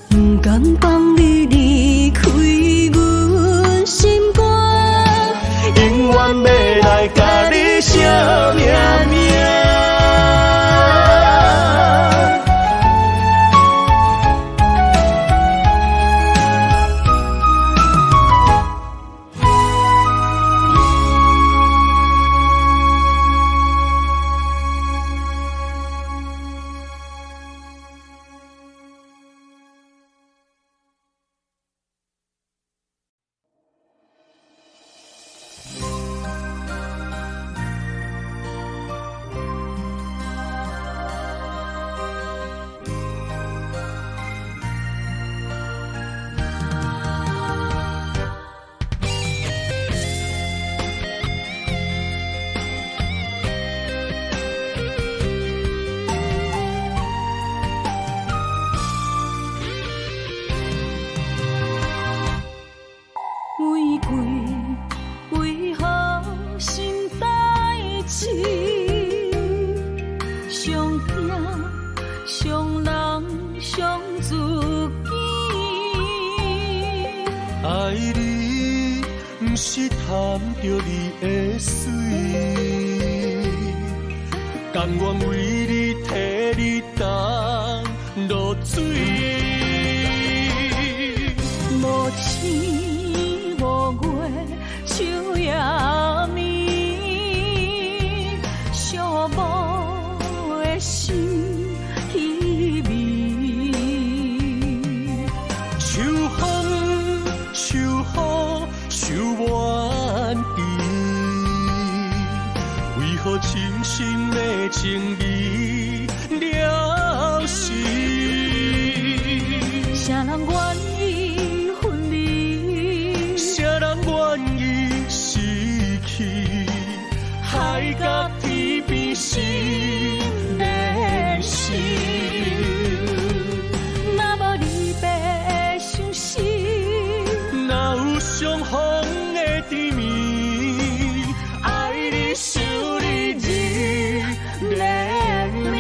不甘放你离开阮心肝，永远要来甲你写命名。玫瑰为何心代志？上惊上人上自己。爱你不是贪着你的水，甘愿为你替你担落水。无星无月，秋夜暝，寂寞的心稀微。秋风秋雨秋怨悲，为何深深的情义了时？谁人愿意分离？谁人愿意失去？海角天边心连心。若无离别伤心，哪有相逢的甜蜜？爱你想你日连绵。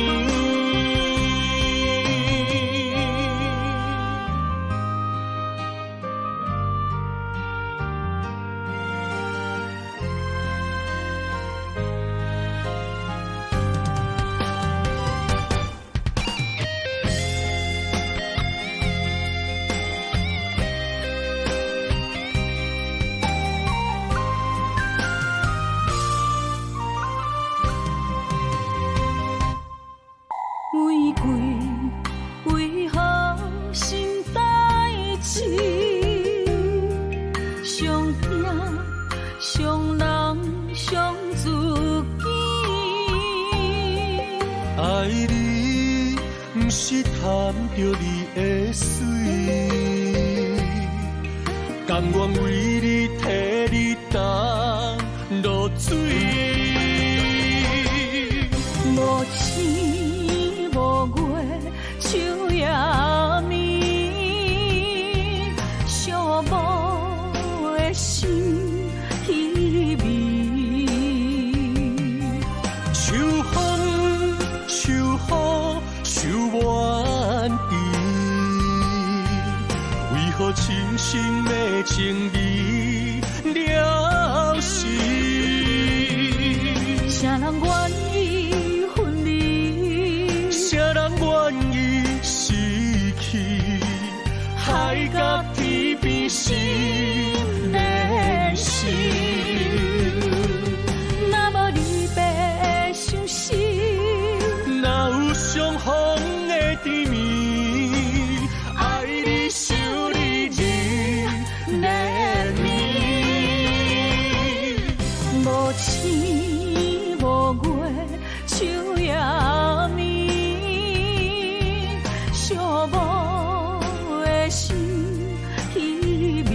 甘愿为你替你担落水。无星无月，树也眠，寂寞的心稀微。秋风秋雨秋满意，为何深深的情义了时？谁人愿意分离？谁人愿意失去？海角天边心连心。若无离别伤心，哪有相逢的甜蜜？爱你想你日连绵。无星无月，树也眠，寂寞的心稀微。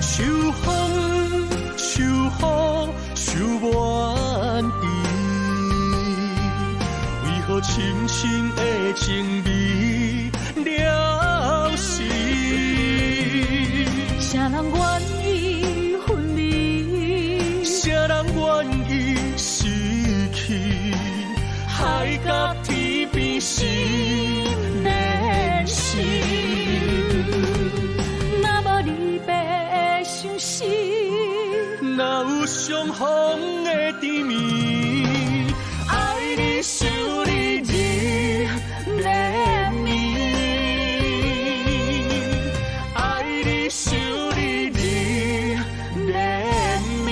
秋风秋雨秋满意，为何深深的情味了时？谁人愿意分离？谁人愿意失去？海角天边心连心。若无离别伤心，哪有相逢的甜蜜？爱你想你日连绵，爱你想你日连绵。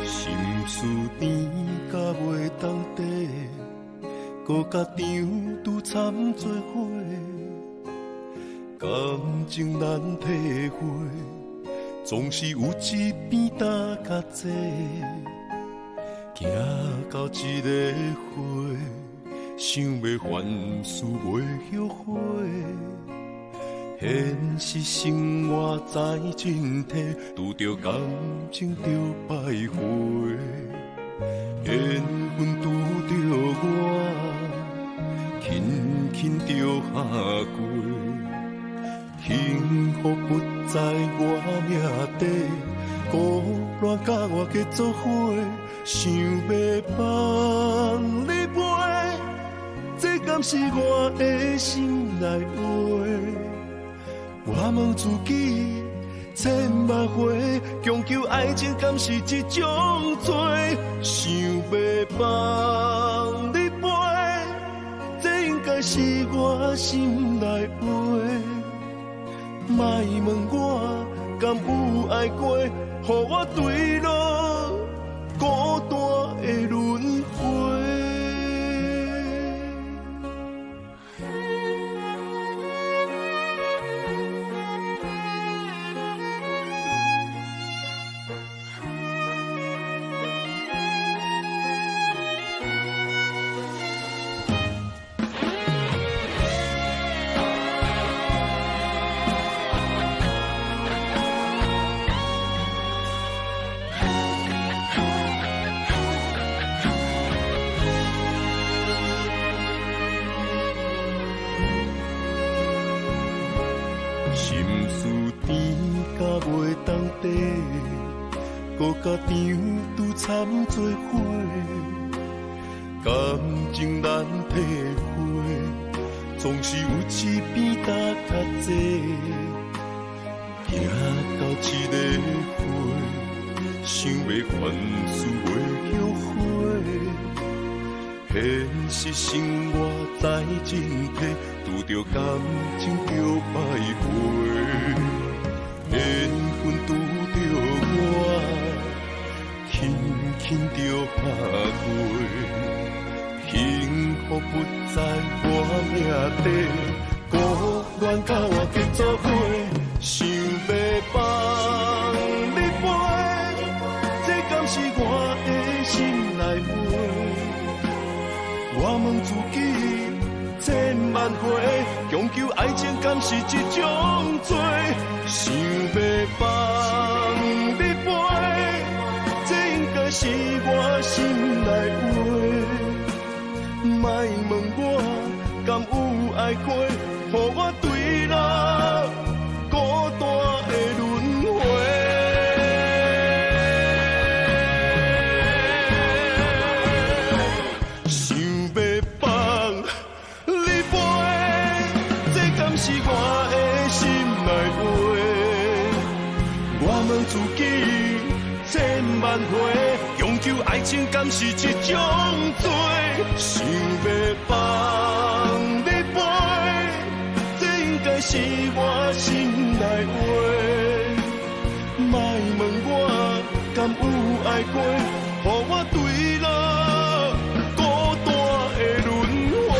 心思甜甲袂当底，搁甲场拄掺做伙，感情难体会，总是有一边搭较济，行到一个月，想要凡事袂后悔。现实生活再真体，拄着感情着徘徊。缘分拄着我，轻轻着下过。幸福不在我命底，孤单甲我结作伙，想要放你飞，这敢是我的心内话？我问自己，千万回，强求爱情敢是一种罪？想要放你飞，这应该是我心内话。莫问我敢有爱过，予我对路孤单的轮回。心思甜甲袂当底，搁甲场拄掺做伙，感情难体会，总是有一边搭较济。行到一个岁，想要凡事袂后悔。现实生活再真体，拄着感情就摆回。缘分拄着我，轻轻就拍过。幸福不在我命底，孤恋甲我结作伙。想要放你飞，这敢是我的心内话。我问自己千万回，强求爱情敢是一种罪？想要放你飞，这应该是我心内话。莫问我敢有爱过，予我对了。孤单的轮回，想要放你飞，这敢是我的心内话。我问自己千万回，强求爱情敢是一种罪？想要放你飞。这是我心内话，莫问我敢有爱过，予我对了孤单的轮回。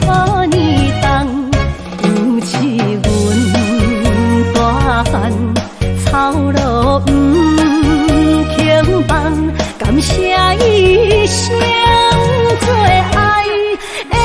拖年冬，尤是阮大汉草路不轻放，感谢一生做爱的人。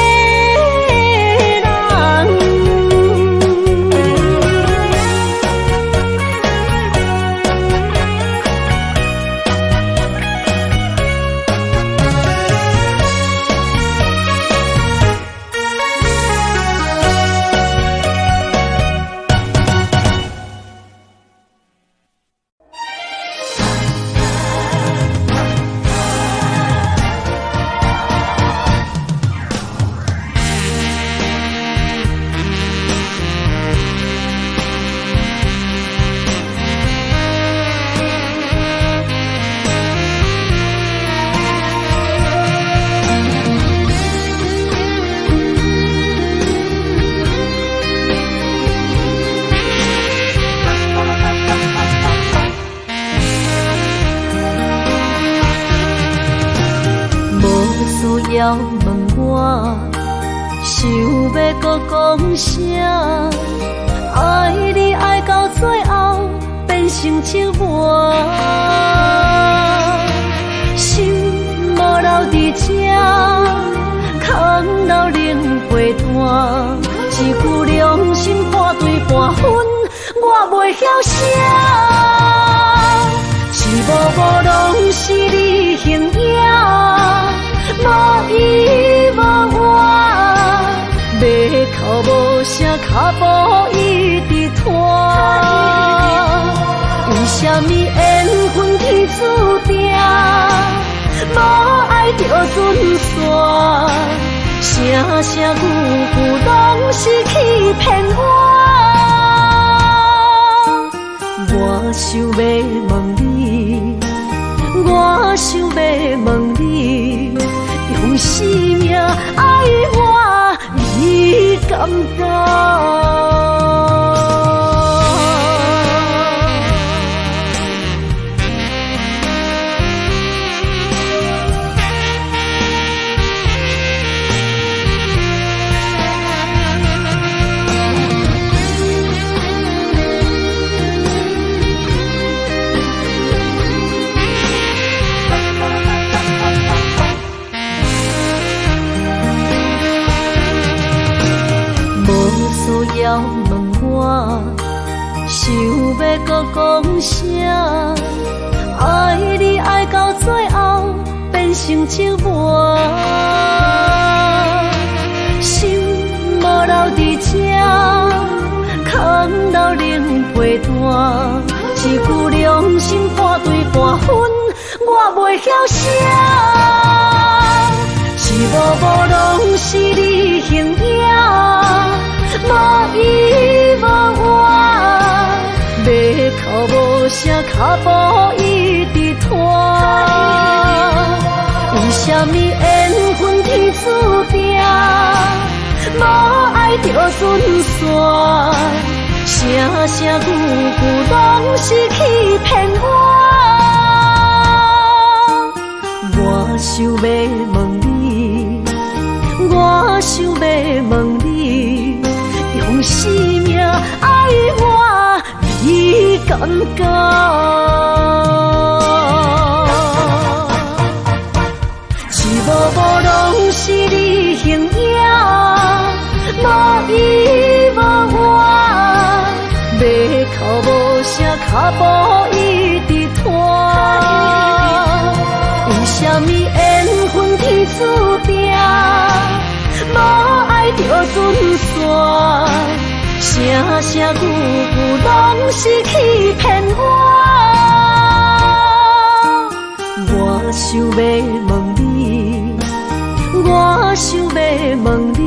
要问我，想要搁讲啥？爱你爱到最后变成寂寞，心无留伫这，空留冷陪伴。一句良心半对半分，我袂晓写。是无无拢是你形影。无依无我，要哭无声，脚步一直拖。为什么缘分天注定，无爱就准线？声声句句拢是欺骗我。我想要问你，我想要问你。用生命爱我，你敢当？要问我，想要搁讲啥？爱你爱到最后变成寂寞，心无留伫这，空留冷陪伴。一句良心半对半分，我袂晓写。是无无拢是你形影。无依无我，要哭无声，脚步一直拖。为什么缘分天注定，无爱就准线？声声句句拢是欺骗我。我想要问你，我想要问你。用生命爱我，你敢讲？是无无拢是你形影，无依无我，要哭无声，脚步一直拖。为什么缘分天注定，无爱就准线？声声句句拢是欺骗我。我想要问你，我想要问你。